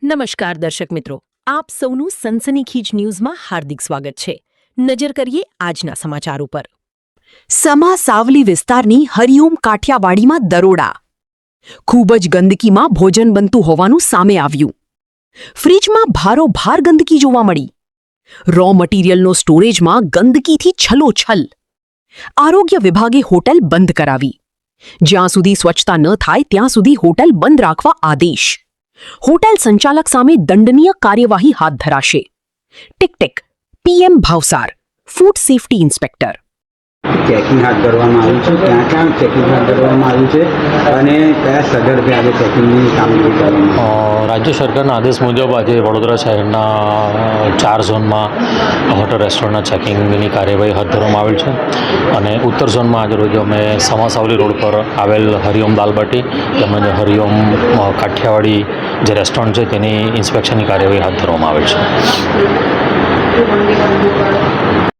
નમસ્કાર દર્શક મિત્રો, આપ સૌનું સનસનીખીજ ન્યૂઝમાં હાર્દિક સ્વાગત છે। નજર કરીએ આજના સમાચાર ઉપર। સમા સાવલી વિસ્તારની હરિઓમ કાઠિયાવાડીમાં દરોડા। ખૂબ જ ગંદકીમાં ભોજન બનતું હોવાનું સામે આવ્યું। ફ્રીજમાં ભારોભાર ગંદકી જોવા મળી। રો મટીરિયલનો સ્ટોરેજમાં ગંદકીથી છલોછલ। આરોગ્ય વિભાગે હોટલ બંધ કરાવી। જ્યાં સુધી સ્વચ્છતા ન થાય ત્યાં સુધી હોટલ બંધ રાખવા આદેશ। હોટલ સંચાલક સામે દંડનીય કાર્યવાહી હાથ ધરાશે। Tick PM Bhavsar, food safety inspector. Checking હાથ ધરવામાં આવ્યું છે, ક્યાં ક્યાં ચેકિંગ હાથ ધરવામાં આવ્યું છે અને કયા સદર્ભે આજે ચેકિંગની કામગીરી કરવામાં? રાજ્ય સરકારના આદેશ મુજબ આજે વડોદરા શહેરના 4 ઝોનમાં હોટલ રેસ્ટોરન્ટના ચેકિંગની કાર્યવાહી હાથ ધરવામાં આવેલ છે અને ઉત્તર ઝોનમાં આજે રોજ અમે સમા સાવલી રોડ પર આવેલ હરિઓમ દાલબાટી તેમજ હરિઓમ કાઠિયાવાડી જે રેસ્ટોરન્ટ છે તેની ઇન્સ્પેક્શનની કાર્યવાહી હાથ ધરવામાં આવેલ છે।